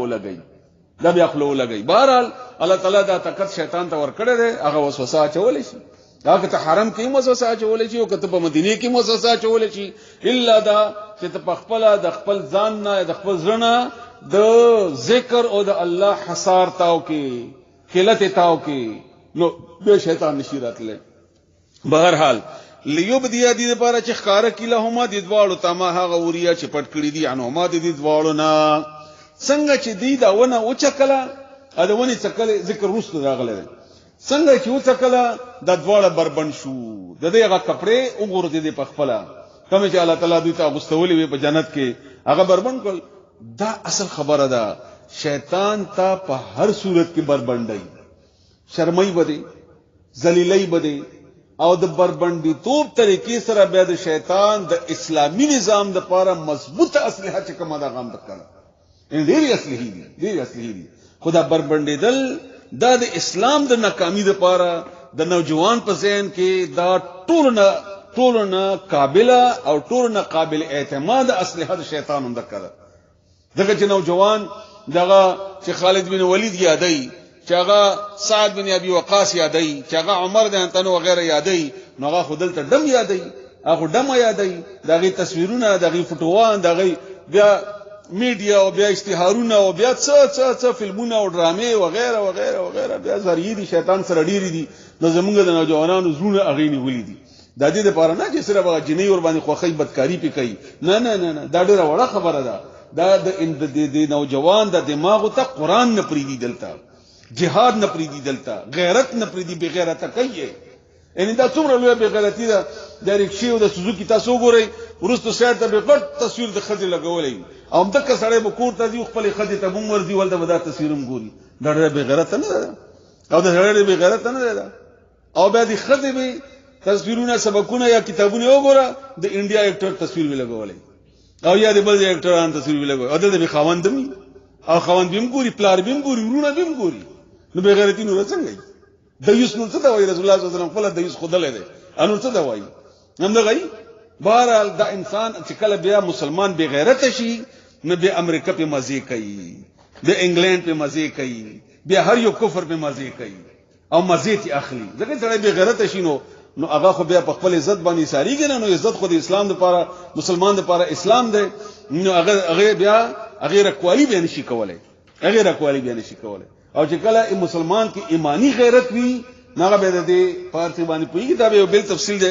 لګي بهرحال الله تعالی دا طاقت شیطان ته ورکړی دی هغه وسوسه چولې شي دا که ته حرم کې وسوسه چولې شي او که ته په مدینه کې وسوسه چولې شي الا دا چې ته په خپل د خپل ځان نه د خپل ځړنه د ذکر او د الله حصار تاو کې خلت تاو کې نو به شیطان نشی راتله. بهر حال لیوبدیا دې لپاره چې ښکارا کله هما د دواړو تما هغه اوریا چې پټ کړی دي انو ما دې دواړو نه څنګه چې دی دا ونه او چکلا ا د ونی چکل ذکر رسل راغله څنګه چې او چکلا د دواړه بربند شو د دې هغه کپڑے وګورځي د پخپلا کوم چې الله تعالی دوی ته غستولې وي په جنت کې هغه بربند کول. دا اصل خبره ده شیطان ته په هر صورت کې بربندای شرمای بده ذلیلای بده او د بربندی توپ طریقې سره بیا د شیطان د اسلامی نظام د لپاره مضبوط اسلحه چې کومه دا غام وکړه ان ډېری اسلحه دي خدا بربندیدل دا د اسلام د ناکامی د لپاره د نوجوان په ذهن کې دا ټولنه قابله او ټولنه قابل اعتماد اسلحه د شیطان هم وکړه. دغه چې نوجوان دغه چې خالد بن ولید یادای چې هغه سعد بن ابي وقاص یادای چې هغه عمر بن انتن وغیرہ یادای نو هغه خودل ته دم یادای هغه دم یادای دغه تصویرونه دغه فوټوان دغه بیا میډیا او بیا اشتهارونه او بیا څه فلمونه او ډرامې وغیرہ وغیرہ وغیرہ بیا زری دي شیطان سره ډیری دي نو زمونږ د نوجوانانو زونه اغینی ولې دي د دې لپاره نه چې صرف هغه جنۍ ور باندې خوخی بدکاری پی کوي نه دا ډیره وړه خبره ده. دا د نوجوان د دماغ ته قران نه پریدي دلته جهاد نه پریدي دلته غیرت نه پریدي بغیرت کوي ان دا څومره لوی بغیرتی ده د ریکشي او د سوزوکی تاسو ګورئ ورستو سایت ته به تصویر د خځې لګولې او دغه سړی به کور ته دی خپل خځې ته بوم ورځي ولته ودا تصویرم ګوري دا ډېر بغیرت نه ده او دا ډېر بغیرت نه ده او به د خځې به تصویرونه سبقونه یا کتابونه وګوره د انډیا اکټر تصویر وی لګولې او یا د بل اکټران تصویر وی لګولې او د به خواندمي او خواند بیم ګوري پلار بیم ګوري ورونه بیم ګوري نو بغیرتی نو څنګه د یوس نو څه دا وایي رسول الله صلی الله علیه وسلم خپل د یوس خدای دی انو څه دا وایي هم دا غي بهرحال دا انسان چې کله بیا مسلمان بغیرت شي نو به امریکا په مزه کوي به انګلند په مزه کوي بیا هر یو کفر په مزه کوي او مزه تی اخلي ځکه چې بغیرت شي نو هغه خو بیا په خپل عزت باندې ساری کنه نو عزت خو د اسلام لپاره مسلمان لپاره اسلام دی نو هغه بیا هغه رکوالی به نشي کولای او چې کله مسلمان کې ایمانی غیرت وي هغه به د پارتي باندې پوي دا به بل تفصیل دی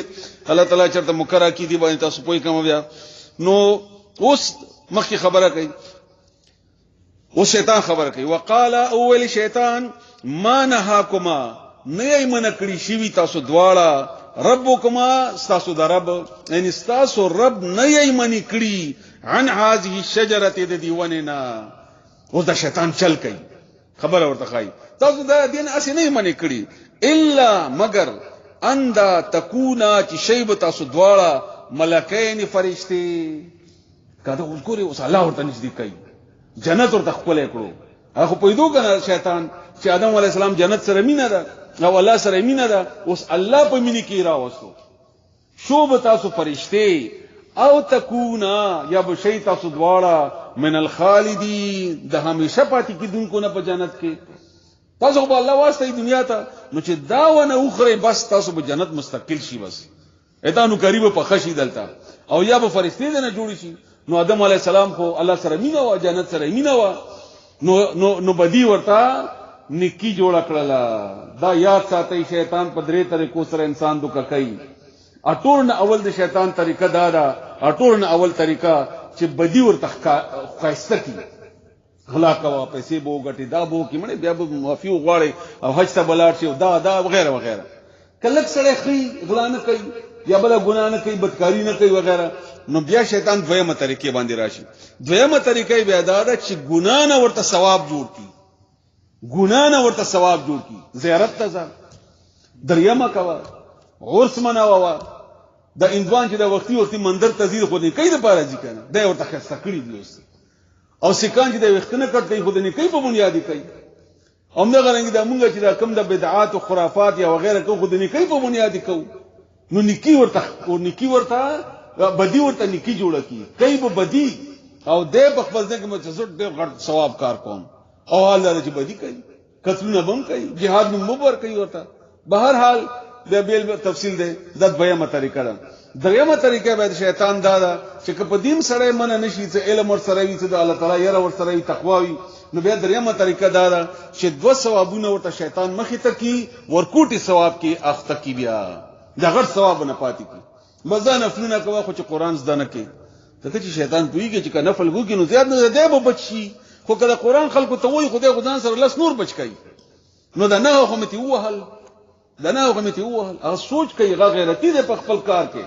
الله تعالی چرته مقرره کی دی باندې تاسو پوي کوم بیا نو اوس مخکې خبره کوي او شیطان خبره کوي وقال اول شیطان ما نهاکما نه من کړی شی تاسو دواړه ربکما تاسو د رب ان تاسو رب نه منی کړی عن هذه الشجره د دیوننا او دا شیطان چل کوي خبره ورته کوي تاسو دا دین اسی نه منی کړی الا مگر اندا تکونا چې شیب تاسو دواړه ملکین فرشتي کله وګوري اوس الله ورته نږدې کوي جنت ورته خپل کړو هغه په دې کنه شیطان چې آدم علی السلام جنت سره مینه ده او الله سره مینه ده اوس الله په مینه کې راوستو شوب تاسو فرشتي او تکونا یا بشی تاسو دواړه من الخالدین د همیشه پاتې کیدونکو نه په جنت کې تاسو په الله واسطه دنیا ته نو چې دا ونه اوخره بس تاسو په جنت مستقل شي بس اته نو قریب په خشي دلته او یا به فرشتي نه جوړ شي نو آدم علی السلام خو الله سره مینه او جنت سره مینه و نو بدی ورته نیکی جوړ کړل دا یاد ساتي شیطان په درې طریقو سره انسان دوکه کوي اټورن اول د شیطان طریقه دا ده اټورن اول طریقه چې بدی ورته خاصه کی غلا کوا پیسې بو غټي دا بو کی مړ بیا به معافي وغواړي او حج ته بلاړ شي دا وغیرہ وغیرہ کله سره خي غلا نه کوي یا بل ګناه نه کوي بدکاری نه کوي وغیرہ نو بیا شیطان دویمه طریقې باندې راشي دویمه طریقې بیا دا ده چې ګناه نه ورته ثواب جوړ کی زیارت ته ځه دریمه کوا عرس مناوه دا انځوان چې دا وختي منظر تزید خو نه کوي د پاره ځي کنه دا ورته خسته کړی دی او سکان چې دا وختنه کټي خو نه کوي په بنیادی کوي هم دا غرنګ دا مونږ چې دا کم د بدعات او خرافات یا وغیرہ کو خو نه کوي په بنیادی کو نو نکی ورته بدی ورته نکی جوړه کی کوي په بدی او د خپل ځکه متزړ ډېر غټ ثواب کار کوم او الله دې بدی کوي قتلونه بم کوي jihad نو مبر کوي ورته بهر حال د بیل تفصیل ده د دویمه طریقه ده دریمه طریقه به شیطان دا چې په دین سره من نشي چې علم ور سره وي چې د الله تعالی یره ور سره وي تقوا وي نو بیا دریمه طریقه دا چې دو ثوابونه ورته شیطان مخې ته کی ورکوټي ثواب کې اخته کی بیا دا غټ ثواب نه پاتې کی مزه نفلونه کوه خو چې قران زده نه کی ته چې شیطان پویږي چې نفل وکړي نو زیات نه دی به بچي خو کله قران خلکو ته وایي خدای خدان سره لس نور بچ کوي نو دا نه خو متي وهل هغه سوچ کوي هغه غیرتی دی په خپل کار کې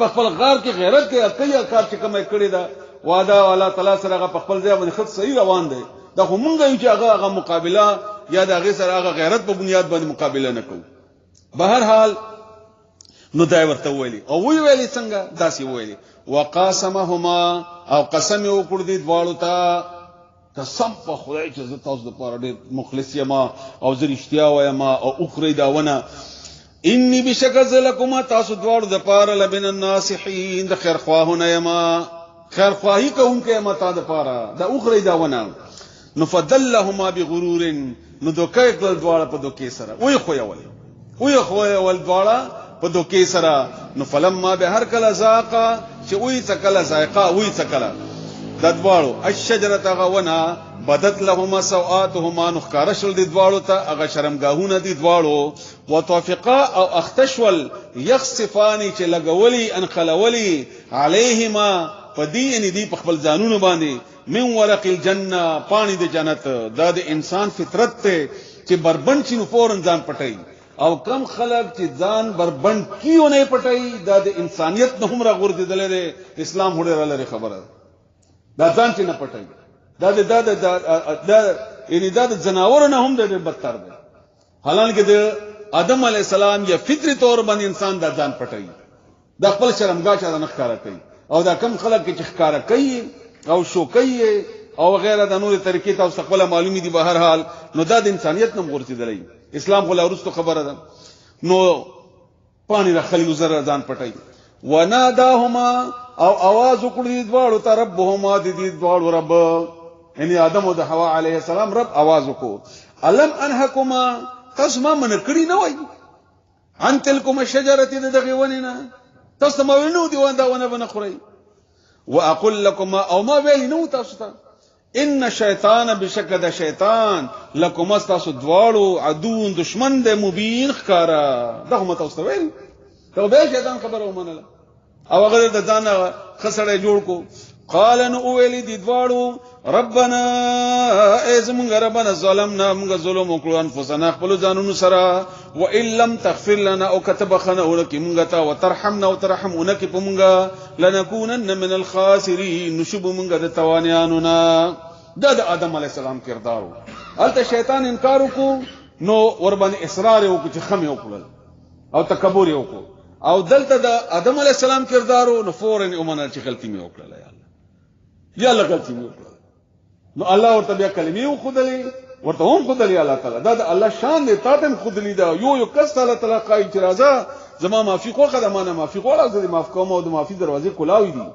په خپل غار کې غیرت کې کوي کار چې کومه کړی دا وعده الله تعالی سره هغه په خپل ځای باندې خود صحیح روان دی دا خو مونږ یو چې هغه مقابله یا د هغه سره هغه غیرت په بنیاد باندې مقابله نه کوو بهر حال نو دا ورته ویلي او ویلي څنګه داسې ویلي وقاسمهما او قسم یو کړ دي دواړو ته قسم په خدای چې زه تاسو د پاره ډېر مخلص یم او زه رښتیا وایم او اخري داونه انی بشکز لکما تاسو دواړو د پاره لبن الناصحین د خیر خواهونه یم خیر خواهی کوونکې یم تا د پاره د اخري داونه نو فدلهما بغرور نو دوکې کول دواړه په دوکې سره وای خو ول دواړه په دوکې سره نو فلما به هر کله ذاقا چې وای څکله ذائقه وای څکله د دواړو الشجره غونا بدت لهما سوآتهما نخکارشل د دواړو ته هغه شرمګاهونه دي دواړو وتوفقا او اختشول يخصفان چې لګولي انقلولي عليهما پدی ان دي په خپل ځانونو باندې من ورق الجنه پانی د جنت دا د انسان فطرت ته چې بربند شي نو فورن ځان پټي او کم خلق چې ځان بربند کیو نه پټي دا د انسانيت نه هم را غورځیدل دي اسلام هډه لري خبره دا ځان چې نه پټي دا د زناور نه هم د بدتر دی حالانکه د آدم علی السلام یا فطری طور باندې انسان دا ځان پټي دا خپل شرمګاه چا نه ښکارا کوي او دا کم خلق چې ښکارا کوي او شو کوي او غیره د نور طریقې ته خپل معلومي دي بهر حال نو دا د انسانيت نه غورځیدلی اسلام غو لارستو خبره ده نو پانی راخلی زره ځان پټي وناداهما او आवाज وکړي دواړو ته ربهما د دې دواړو رب یعنی آدم او د حوا علیه السلام رب आवाज وکړو الم انحکما تاسو ما من کړی نه وای ان تلکم الشجره دغه ونینا تاسو ما وینو دی وندا ونه خوري واقول لكم او ما ویل نو تاسو ته ان شیطان بشکد شیطان لکم تاسو دواړو عدو دشمن د مبین خکارا دغه تاسو ویل ته به شیطان خبر ومنله او هغه د ځان خسړې جوړ کو قال ان اولی دي دواړو ربنا ازمن ربنا ظلمنا موږ ظلم وکړو انفسنا خپل ځانونو سره و ان لم تغفر لنا او كتب خنا ولکه موږ ته وترحمنا وترحمنا کې په موږ لنكونن من الخاسرين نشب موږ د توانیانو نه د آدم علی السلام کردارو الته شیطان انکار وکړو نو ور باندې اصرار وکړو چې خم یو کړل او تکبر یو وکړو او دلته د آدم علی السلام کردارو نو فورن اومنه چې غلطی مې وکړه یا الله غلطی مې وکړه نو الله ورته بیا کلمې وخدلې ورته هم خدلې الله تعالی دا د الله شان دی تاسو خدلې دا یو کس الله تعالی قای اعتراضه زما معافي خو خدامانه معافي خو لازم معاف کوم او د معافي دروازې کولاوي دي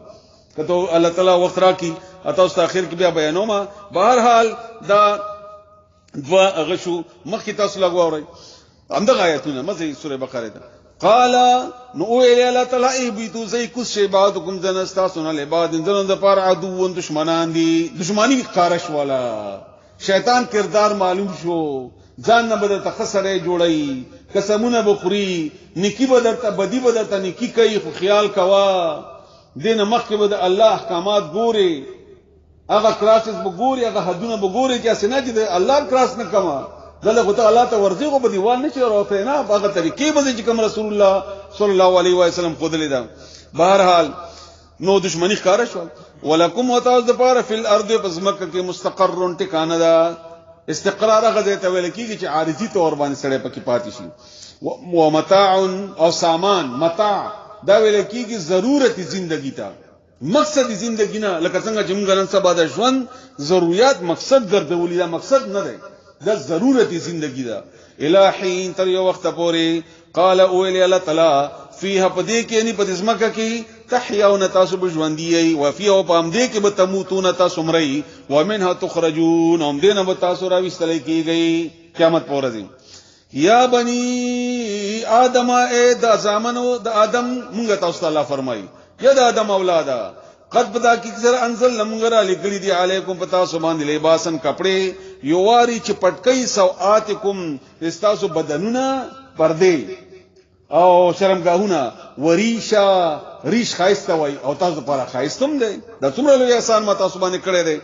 کته الله تعالی وخت راکې تاسو ته اخر کې بیا بیانوم بهر حال دا دوا غشو مخکې تاسو لګوورئ همدغه آیتونه مزه سوره بقره ده قال نو ویل الله تعالی بیتو زئی کو شی بعدکم جنستا سن العباد جنن د پر عدو دشمنان دي دشمنی خارش والا شیطان کردار معلوم شو ځان نه بدل تخسره جوړی قسمونه بخوري نیکی بدل ته بدی بدل ته نیکی کوي خو خیال کوا دین مخکې بد الله احکامات ګوري هغه کراسز بګوري هغه حدونه بګوري چې اسنه دي الله کراس نه کما دلته ته الله ته ورځي کو بدیوال نشي راوته نه هغه طریقې به چې کوم رسول الله صلی الله علیه و سلم خود لیدا بهر حال نو دشمنی ښکار شو ولکم وتعذ فار فی الارض بزمکه کې مستقر ټکانه دا استقرار غزه ته ویل کیږي چې عارضی تور باندې سړی پکې پاتې شي و متاع او سامان متاع دا ویل کیږي ضرورت زندگی ته مقصد زندگی نه لکه څنګه چې موږ نن سبا د ژوند ضرورت مقصد ګرځولې دا مقصد نه دی دا ضرورت زندگی دا الہین تر یو وخت پورې قال اولی الله تعالی فیها پدې کې یعنی پدې کې تحیاون تاسو بژوندۍ او فیها پام دې کې به تموتون تاسو مړی ومنها تخرجون هم دې نه به تاسو راوستل کیږي قیامت پر ورځ یا بنی آدم اے د زامنو د آدم مونږ تاسو الله فرمایي یا د آدم اولادا قد پتا کی سر انزل لمغرا لګلی دی علیکم پتا سو باندې لباسن کپڑے یواری چې پټکای سوآتکم استاسو بدنونه پردے او شرمګاهونه وریشا ریش خایسته وای او تاسو لپاره خایستم دی دا څومره لوی احسان ما تاسو باندې کړی دی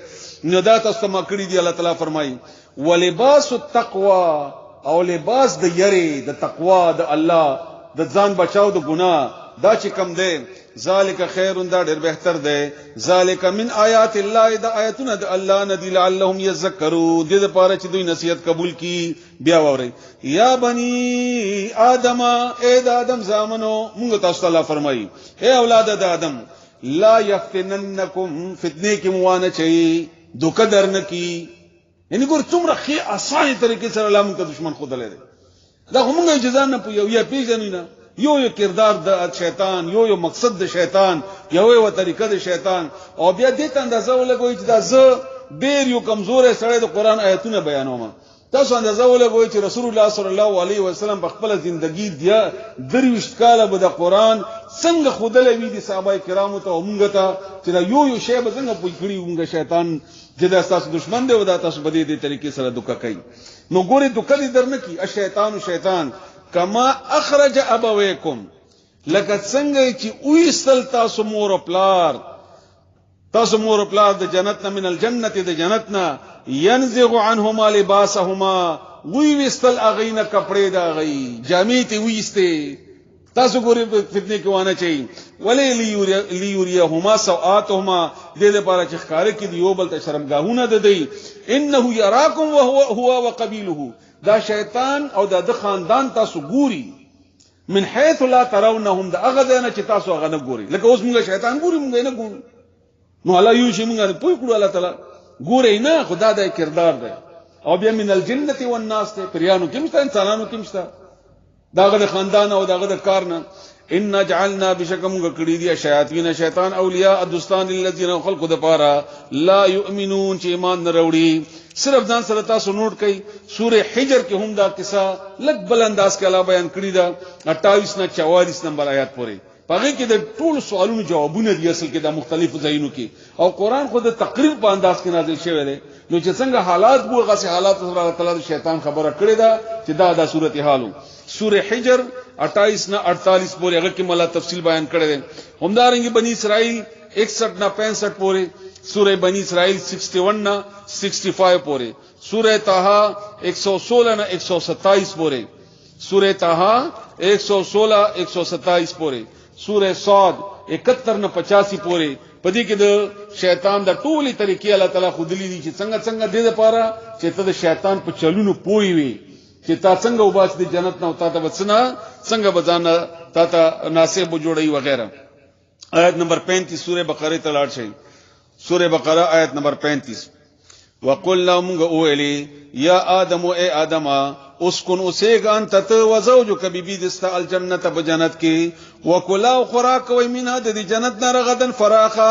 نو دا تاسو ما کړی دی الله تعالی فرمایي ولباس التقوا او لباس د یری د تقوا د الله د ځان بچاو د ګناه دا چې کم دی ذالک خیر دا ډیر بهتر دی ذالک من آیات الله دا آیاتونه د الله ندی لعلهم یذکرون دې لپاره چې دوی نصیحت قبول کی بیا ووري یا بنی آدم اے د آدم زامنو موږ تاسو ته فرمایي اے اولاد د آدم لا یفتننکم فتنه کې موانه چي دوکه درن کی یعنی ګور څومره خي اسانه طریقې سره الله موږ دشمن خود لري دا موږ اجازه نه پویو یا پیژنو نه یو کردار د شیطان یو مقصد د شیطان یو طریقه د شیطان او بیا دې ته اندازه ولګوي چې دا زه ډیر یو کمزور سره د قران آیتونه بیانوم تاسو اندازه ولګوي چې رسول الله صلی الله علیه وسلم په خپل ژوندۍ دی درويشت کاله به د قران څنګه خودلې وی دي صحابه کرامو ته او مونږ ته چې یو شی به څنګه پوي کړی مونږ شیطان چې دا تاسو دشمن دی او دا تاسو په دې طریقې سره دوکه کوي نو ګوري دوکه دې درنه کی شیطان کما اخرج ابویکم لکه څنګه چې وېستل تاسو مور او پلار د جنت نه من الجنه د جنت نه ينزغ عنهما لباسهما وېستل اغینه کپڑے دا غي جامې ته وېسته تاسو ګوري فتنه کې وانه چي ولې ليوريهما سوآتهما دې لپاره چې ښکار کې دی یو بل ته شرمګاهونه ده دی انه يراكم وهو وقبيله دا شیطان او دا د خاندان تاسو ګوري من حيث لا ترونهم دا هغه نه چې تاسو هغه نه ګوري لکه اوس موږ شیطان ګوري موږ نه ګورو نو الله یو شي موږ په کړو الله تعالی ګوري نه خدا دا کردار دی او بیا من الجنه والناس ته پریانو کې مشته انسانانو کې مشته داغه د خاندان او داغه د کارنه ان جعلنا بشکم کړي دي شیطان اولیاء دوستان الذين خلقوا د پاره لا يؤمنون چې ایمان نه وروړي صرف ځان سره تاسو نوٹ کړئ سوره حجر کې هم دا قصه لږ بل انداز کې الله بیان کړی دا 28 نه 44 نمبر آیات پورې پاره کې د ټول سوالونو جوابونه دي اصل کې د مختلفو ځایونو کې او قران خود د تقریر په انداز کې نازل شوی دی نو چې څنګه حالات وو غسه حالات سره الله تعالی شیطان خبره کړی دا چې دا صورت حالو سوره حجر 28 نه 48 پورې هغه کې مله تفصیل بیان کړی دی همدارنګه بنی اسرائیل 61 نه 65 پورې سورہ بنی اسرائیل 61 نا 65 پورے سورہ طه 116 نا 127 پورے سورہ طه 116 127 پورے سورہ صاد 71 نا 85 پورے پدې کې د شیطان د ټولي طریقې الله تعالی خودلی دي چې څنګه دې لپاره چې ته د شیطان په چلونو پوي وي چې تا څنګه وباس د جنت نه او تا ته وڅنا څنګه بزانه تا ته ناسب جوړي وغیرہ آیت نمبر 35 سورہ بقرہ ته لاړ شئ سورہ بقرہ آیت نمبر 35 وقلنا منغ اولی یا آدم اے آدم اسکن اسیگا انت تو وزوجک بیبی دستا الجنت بجنت کی وکلا خوراک وی منها د جنت نه رغدن فراخا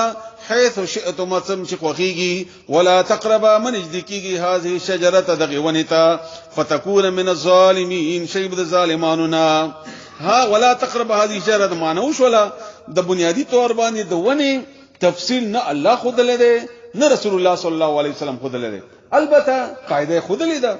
حيث شئتم تمشقوخيږي ولا تقربا من اجدكيږي هذه الشجره دغونتا فتكون من الظالمين شيب الظالماننا ها ولا تقرب هذه الشجره مانوش ولا د بنیادی طور باندې د ونی تفصیل نه الله خود لري نه رسول الله صلی الله علیه وسلم خود لري البته قاعده خود لیدا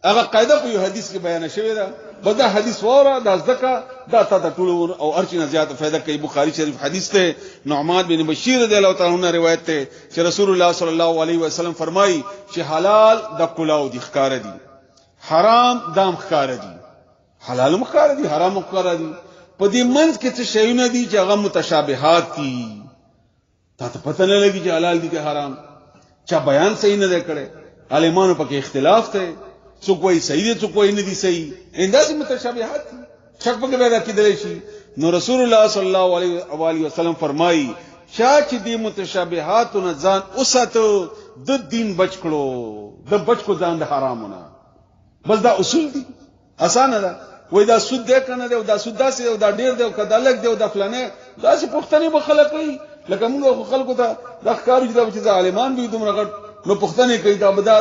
هغه قاعده په یو حدیث کې بیان شوی ده بدا حدیث وره د ځکه دا ته ټول او ارچنه زیات فائدہ کوي بخاری شریف حدیث ته نعمان بن بشیر رضی الله تعالی عنہ روایت ته چې رسول الله صلی الله علیه وسلم فرمایي چې حلال د کلاو دي ښکار دي حرام دام ښکار دي حلال مخکار دي حرام مخکار دي په دې منځ کې څه شیونه دي چې هغه متشابهات دي تا ته پته نه لګي چې حلال دي که حرام چا بیان صحیح نه کړي عالمانو پکې اختلاف ته څوک وایي صحیح دي څوک وایي نه دي صحیح انداسې متشابهات شک پکې پیدا کېدلی شي نو رسول الله صلی الله علیه وسلم فرمایي چا چې دې متشابهات نه ځان اوساتو د دین بچ کړو د بچ کو ځان د حرامونه بس دا اصول دي اسانه ده وای دا سود ده کنه ده دا سود داسې او دا ډیر ده او کدالک ده او دا فلانه داسې پښتني بخلک کوي لکه موږ خلکو ته د ښکارو چې عالمان دي دومره غټ نو پښتني کوي دا بدا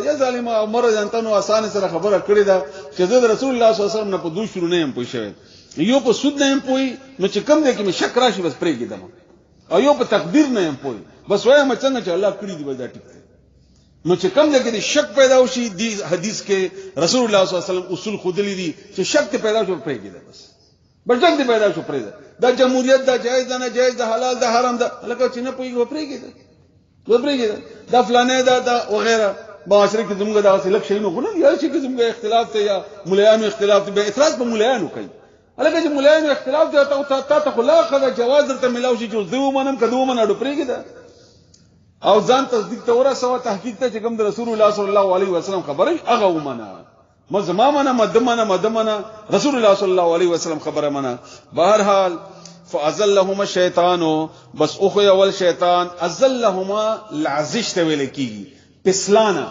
یا ظالما عمر جنتنو اسانه سره خبره کړې ده چې د رسول الله صلی الله علیه وسلم نه په دوه شروع نه هم پوښښ یو په سود نه هم پوي نو چې کم ده کې مې شک راشي بس پرې کېدم او یو په تقدیر نه يم پوي بس وایم څنګه چې الله کړی دی به دا ټیک دی نو چې کوم لګي شک پیدا وشي دی حدیث کې رسول الله صلی الله علیه وسلم اصول خودلی دي چې شک پیدا شو پرېږي بس شک پیدا شو پرېږي دا جمهوریت دا جایز نه جایز دا حلال دا حرام دا لکه چې نه پوي پرېږي دا فلانه دا وغیرہ معاشره کې زموږ دا څه لک شي نو غوڼه یا چې زموږ اختلاف ته یا مليانو اختلاف ته به اعتراض په مليانو کوي الګا چې مليانو اختلاف ته تا خلاقه جواز درته ملاوي شي چې زو منم کدو من اډو پرېږي دا او ځان تصدیق ته ورسوه تحقیق ته چې کوم د رسول الله صلی الله علیه وسلم خبره هغه ومنه مزما منه مدمنه رسول الله صلی الله علیه وسلم خبره منه بهرحال فازلهما الشیطان بس اخو اول شیطان ازلهما لعزش ته ویل کیږي پسلانا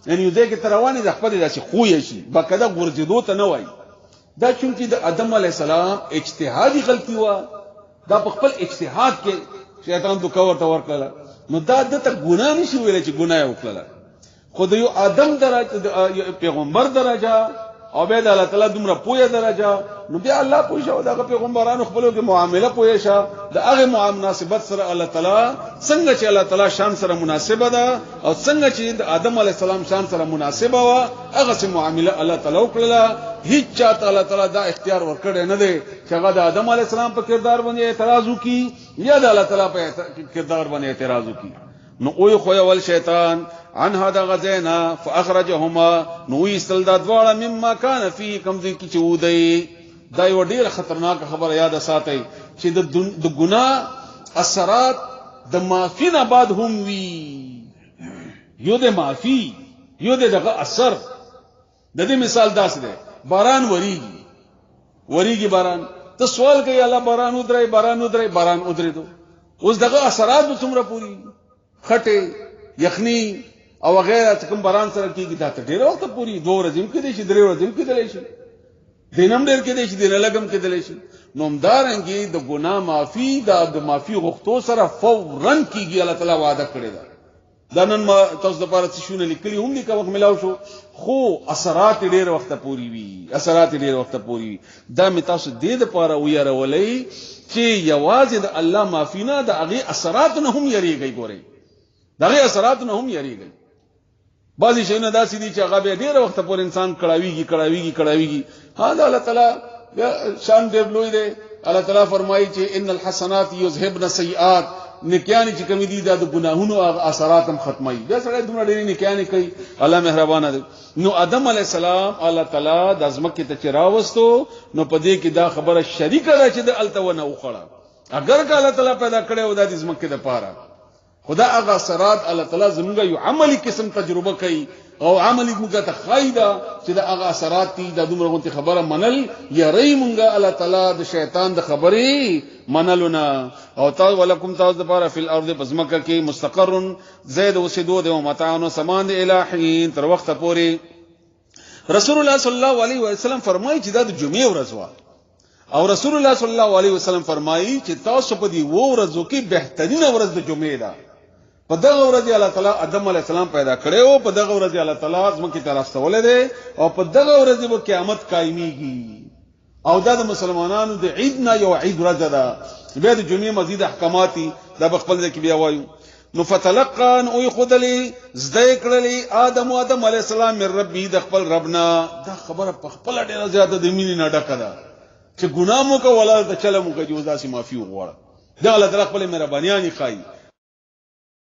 یعنی دې کې تروانی د خپل داسې خوې شي بکدا ګرځېدو ته نه وای دا چونکی د آدم علی السلام اجتهادي غلطي و دا په خپل اجتهاد کې شیطان تو کور ته ورکړه نو دا د ته ګناه نشي ویل چې ګناه وکړه خو د یو آدم درجه پیغمبر درجه او به د الله تعالی دومره پوهه درجه نو بیا الله پوه شو دا پیغمبرانو خپلو کې معامله پوه شه د هغه مناسبت سره الله تعالی څنګه چې الله تعالی شان سره مناسبه ده او څنګه چې د آدم علی السلام شان سره مناسبه و هغه سره معامله الله تعالی وکړه هیڅ چاته الله تعالی دا اختیار ورکړي نه دی چې هغه د آدم علی السلام په کردار باندې اعتراض وکړي یا د الله تعالی په کردار باندې اعتراض وکړي نو اوی خو اول شیطان عن هذا غزینا فاخرجهما نو استلدا دواړه مما کان فی کم ذی کی چودی دا یو ډیر خطرناک خبره یاد ساتئ چې د ګناه اثرات د معافی نه بعد هم وی یو د معافی یو دغه اثر د دې مثال داس ده باران وریږي باران ته سوال کوي الله باران ودرې دو اوس دغه اثرات به څومره پوری خټه یخنی او غیره کوم باران سره کیږي دا ته ډیر وخت پوری 2 ورځې کې دي شي 3 ورځې کې دي شي دینم ډیر کې دي شي دینه لګم کې دي شي نومدارنګي د ګناه معافي د معافي غوښتو سره فورا کیږي الله تعالی وعده کړی دا نن ما تاسو د پاره څه شونه لیکلي هم دي کوم ملاو شو خو اثرات ډیر وخت پوری وي دا می تاسو د دې لپاره ویرولې چې یوازې د الله معافي نه د هغه اثرات نه هم یریږي ګوري دغه اثرات نه هم یریږي بعضی شیونه داسې دي چې هغه به ډیر وخت پورې انسان کړاویږي ها دا الله تعالی شان ډیر لوی دی الله تعالی فرمایي چې ان الحسنات یذهبن السیئات نیکیانی چې کوم دي د ګناهونو اثرات هم ختمي دا سره دومره ډیر نیکیانی کوي الله مهربان دی نو آدم علی السلام الله تعالی د ازمکه ته چراوستو نو پدې کې دا خبره شریکه ده چې د التونه وخړه اگر که الله تعالی پیدا کړي او د ازمکه د پاره خدا هغه اثرات الله تعالی زموږ یو عملی قسم تجربه کوي او عملی موږ ته خایدا چې دا هغه اثرات دي د دومره غونتی خبره منل یا ری موږ الله تعالی د شیطان د خبرې منلونه او تا ولکم تاسو د پاره فل ارض بزمکه کې مستقر زید وسدو د متاعن سامان د الہین تر وخت پوري رسول الله صلی الله علیه وسلم فرمایي چې دا د جمعې ورځ و او رسول الله صلی الله علیه وسلم فرمایي چې تاسو په دې ورځو کې بهترینه ورځ د جمعې ده په دغه ورځ الله تعالی آدم علی السلام پیدا کړو په دغه ورځ الله تعالی زموږ کی طرف ته ولید او په دغه ورځ به قیامت قائمیږي او دا د مسلمانانو د عید نه یو عید ورځ ده به د جمعې مزید احکامات دا بخپل ځکه بیا وایو نو فتلقان او خدلی زده کړلی آدم علی السلام من ربی د خپل ربنا دا خبره په خپل ډیره زیاته د مینې نه ډکه ده چې ګناه مو کو ولا د چلمو کو جوزا سي معافي وغواړه دا الله تعالی خپل مهربانيان ښایي